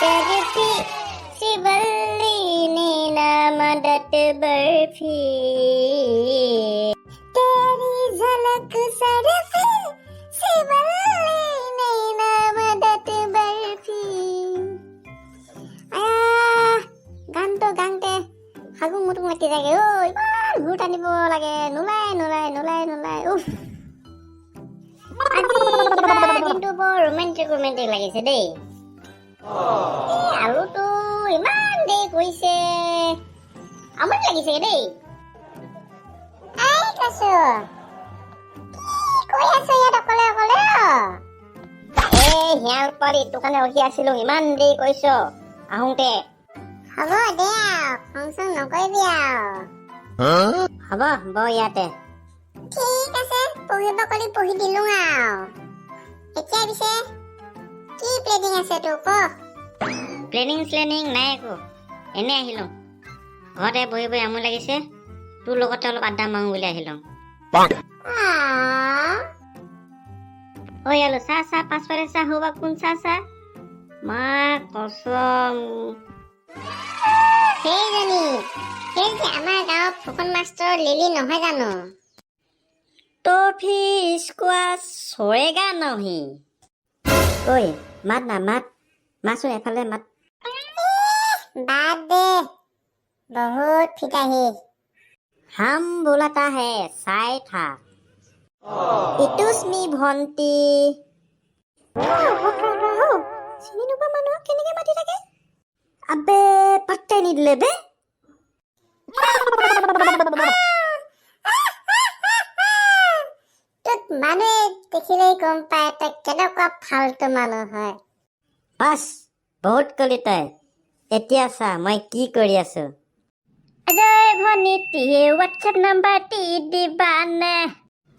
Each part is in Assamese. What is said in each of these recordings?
बर्फी शिवल्ली नीला मदद बर्फी तेरी झलक सरफी शिवल्ली नीला मदद बर्फी গানতে হাগু মুটুক মাতি থাকে ঐ ইমান ঘূৰ টানিব লাগে নোলাই উফ আজি দিনটো বৰ ৰোমেণ্টিক লাগিছে দেই আলুটো ইমান দেৰি কৰিছে আমনি লাগিছে দেই আই কাছো কৈ আছো ইয়াত অকলে হিয়াল পাৰি দোকানে ৰখি আছিলো ইমান দেৰি কৰিছ আহোঁতে হ'ব দে ফাংচন নকৰিবি হ'ব ইয়াতে ঠিক আছে পঢ়িব কলি পঢ়ি দিলো এতিয়া পিছে কি প্লেনিং আছে তোৰ ক প্লেনিং নাই একো এনে আহিলো ঘৰতে বহি আমনি লাগিছে তোৰ লগতে অলপ আড্ডা মাৰো বুলি আহিলো ঐ আলু চাহ পাঁচফালে চাহ হবা কোন চাহ মা কসম সেইজনী সেই যে আমাৰ গাঁৱৰ ফুকন মাষ্টৰ লিলি নহয় জানো টফি স্কোৱাচ চৰেগা নহি ঐ মাত মাছো এফালে মাত বাদ দে বহুত ফিতাহি হাম বোলাতা হে চাই থাক ইটুস্মি ভন্টি চিনি নোপোৱা মানুহক কেনেকে মাতি থাকে আবে পাত্তাই নিদিলে বে তোক মানুহে দেখিলেই গম পায় তই কেনেকুৱা ফাল্টু মানুহ হয় বাছ বহুত কলি তই এতিয়া চা মই কি কৰি আছো অজয় ভনীতি হোৱাটছএপ নাম্বাৰটি দিবানে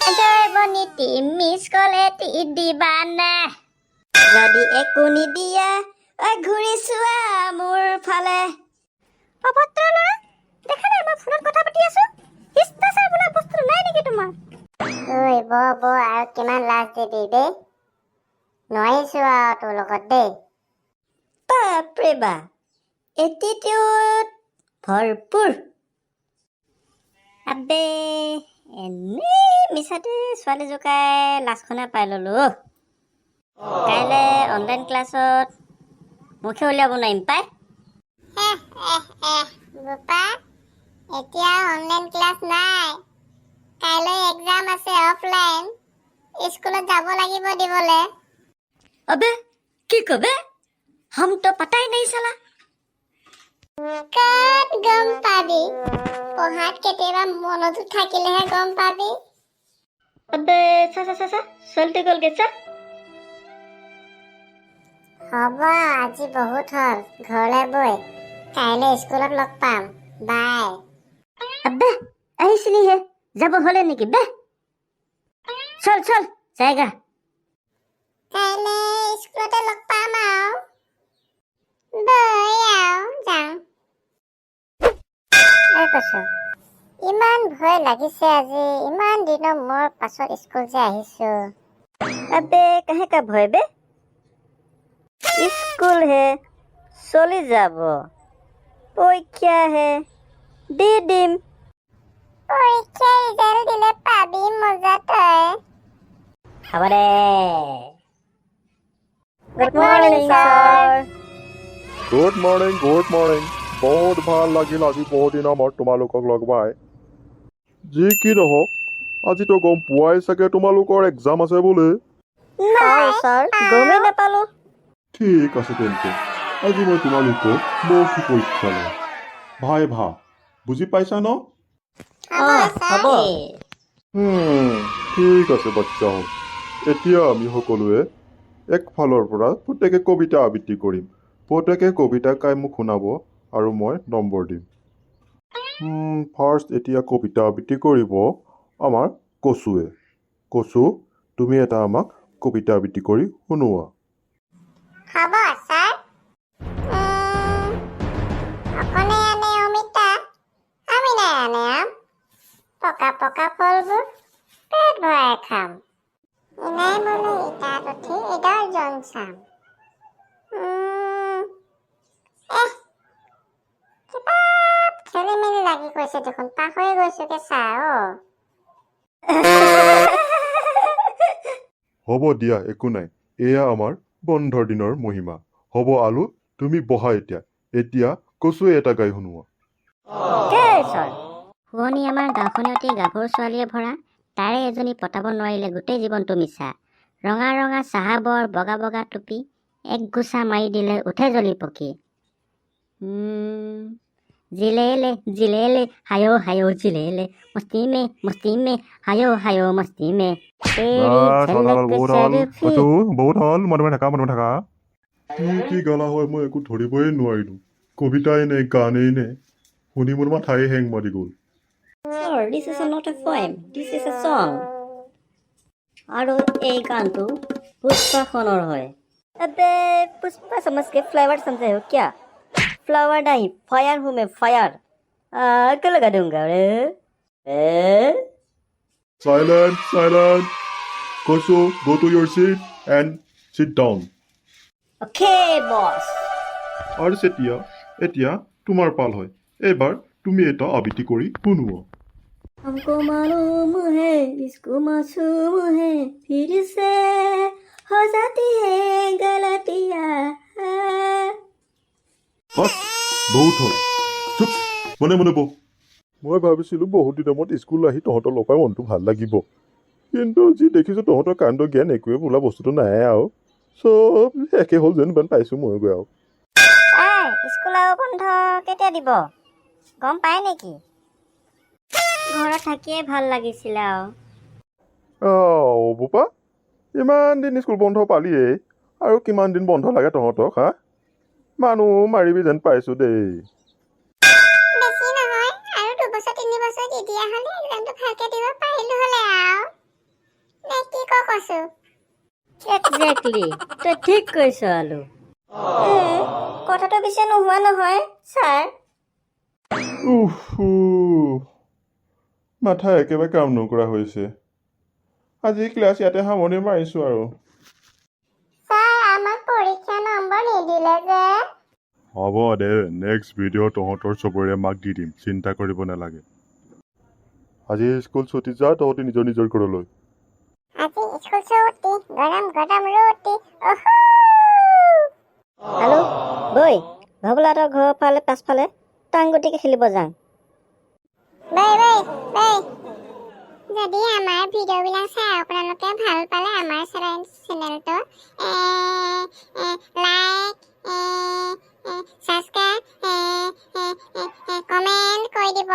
অজয় ভনীতি মিছ কল এটি দিবানে যদি একো নিদিয়া ঘূৰি চোৱা মোৰ ফালে অভদ্ৰ ল'ৰা দেখা নাই মই ফোনত কথা পাতি আছো ইষ্টাচাৰ বোলা বস্তু নাই নেকি তোমাৰ ঐ ব আৰু কিমান লাজ দিবি দেই নোৱাৰিছো আৰু তোৰ লগত দেই বাপৰে বা এটিটিউড ভৰপূৰ আবে এনেই মিছাতে ছোৱালী জোকাই লাজখনে পাই ললো কাইলৈ অনলাইন ক্লাছত মুখে উলিয়াব নোৱাৰিম পাই বোপা এতিয়া অনলাইন ক্লাছ নাই কাইলৈ এক্সাম আছে অফলাইন স্কুলত যাব লাগিব দিবলে अबे কি কবে हम तो पता ही नहीं चला কাট গম পাবি পঢ়াত কেতিয়াবা মনত থাকিলেহে গম পাবি अबे চা চলতে গল গেছা হ'ব আজি বহুত হল ঘৰলৈ বৈ কাইলৈ স্কুলত লগ পাম বাই अबे আহিছিলিহে যাব হলে নেকি বে চল জায়গা কাইলৈ স্কুলতে লগ পাম বৈ যাওঁ কৈছো ইমান ভয় লাগিছে আজি ইমান দিনৰ মোৰ পাছত স্কুল যে আহিছো अबे कहे का भय बे स्कूल है चली যাব পৰীক্ষা হে দি দিম পৰীক্ষা ৰিজাল্ট দিলে পাবি মজা তই হ'ব দে good morning sir good morning বহুত ভাল লাগিল আজি বহুত দিনৰ মূৰত তোমালোকক লগ পাই যি কি নহওক আজিতো গম পোৱাই চাগে তোমালোকৰ এক্সাম আছে বোলে নাই স্যাৰ গমেই নাপালো ঠিক আছে তেন্তে আজি মই তোমালোকক মৌখিক পৰীক্ষা লম ভাই বুজি পাইছা ন হ'ব ঠিক আছে বাচ্চাহঁত এতিয়া আমি সকলোৱে একফালৰ পৰা প্ৰত্যেকে কবিতা আবৃত্তি কৰিম প্ৰত্যেকে কবিতা গাই মোক শুনাব আৰু মই নম্বৰ দিম ফাৰ্ষ্ট এতিয়া কবিতা আবৃত্তি কৰিব আমাৰ কচু তুমি এটা আমাক কবিতা আবৃত্তি কৰি শুনোৱা হ'ব স্যাৰ অকলে আনে অমিতা আমি নাই আনে আম পকা ফলবোৰ পেট ভৰাই খাম ইনাই মনে ইটাত উঠি 10জন চাম খেলি-মেলি লাগি কৈছে দেখোন পাহৰি গৈছোকে ছাৰ হ'ব দিয়া একো নাই এয়া আমাৰ বন্ধৰ দিনৰ মহিমা হ'ব আলু তুমি বহা এতিয়া কচুৱে এটা গাই শুনোৱা শুৱনি আমাৰ গাঁওখনে অতি গাভৰু ছোৱালীয়ে ভৰা তাৰে এজনী পতাব নোৱাৰিলে গোটেই জীৱনটো মিছা ৰঙা ৰঙা চাহাবৰ বগা বগা টুপি এক গোচা মাৰি দিলে উঠে জ্বলি পকি জিলেলে জিলেলে হায়ো হায়ো জিলেলে মস্তি মে হায়ো মস্তি মে বহুত হ'ল মনে থাকা কি গালা হয় মই একো ধৰিবই নোৱাৰিলো কবিতাই নে গানেই নে শুনি মোৰ মাথাই হেং মাৰি গ'ল Sir, this is not a poem. This is a song. আৰু এই গানটো পুষ্পাখনৰ হয় अबे पुष्पा समझ के फ्लावर समझे हो क्या फ्लावर नहीं फायर हूँ मैं फायर आग लगा दूंगा रे Silent. Koso, go to your seat and sit down. Okay, boss. আৰু এতিয়া তোমাৰ পাল হয় এবাৰ তুমি এটা আবৃত্তি কৰি শুনোৱা हमको मालूम है इसको मासूम है फिर से हो जाती है गलतियां বাছ বহুত হ'ল চুপ মনে বহ মই ভাবিছিলোঁ বহুত দিনৰ মূৰত স্কুল আহি তহঁতৰ লগাই মনটো ভাল লাগিব কিন্তু যি দেখিছোঁ তহঁতৰ কাণ্ড জ্ঞান একোৱে বোলা বস্তুটো নাই আৰু চব একে হ'ল যেন পাইছোঁ মই গৈ আৰু স্কুল আৰু বন্ধ কেতিয়া দিব গম পায় নেকি ঘৰত থাকিয়ে ভাল লাগিছিলে আৰু বোপা ইমান দিন স্কুল বন্ধ পালিয়েই আৰু কিমান দিন বন্ধ লাগে তহঁতক হা মানুহ মাৰিবি যেন পাইছোঁ দেই বেছি নহয় আৰু 2 বছৰ 3 বছৰ দি দিয়া হ'লে এক্সামটো ভালকে দিব পাৰিলো হ'লে আৰু নে কি কৈছো এক্সেক্টলি তই ঠিক কৈছ আলু কথাটো পিছে নোহোৱা নহয় ছাৰ মাথা একেবাৰে কাম নকৰা হৈছে আজি ক্লাছ ইয়াতে সামৰণি মাৰিছোঁ আৰু ছাৰ আমাক পৰীক্ষা নম্বৰ নিদিলে যে হ'ব দে নেক্সট ভিডিঅ' তহঁতৰ চবৰে মাক দি দিম চিন্তা কৰিব নালাগে আজি স্কুল ছুটি যা তহঁতি নিজৰ ঘৰলৈ আজি স্কুল ছুটি গৰম ৰুটি আলু বৈ ভবলাহঁতৰ ঘৰৰ ফালে পাছফালে টাংগুটিকে খেলিব যাওঁ যদি আমাৰ ভিডিঅ'বিলাক চাই আপোনালোকে ভাল পালে আমাৰ চেনেলটো লাইক ছাবস্ক্ৰাইব কমেণ্ট কৰি দিব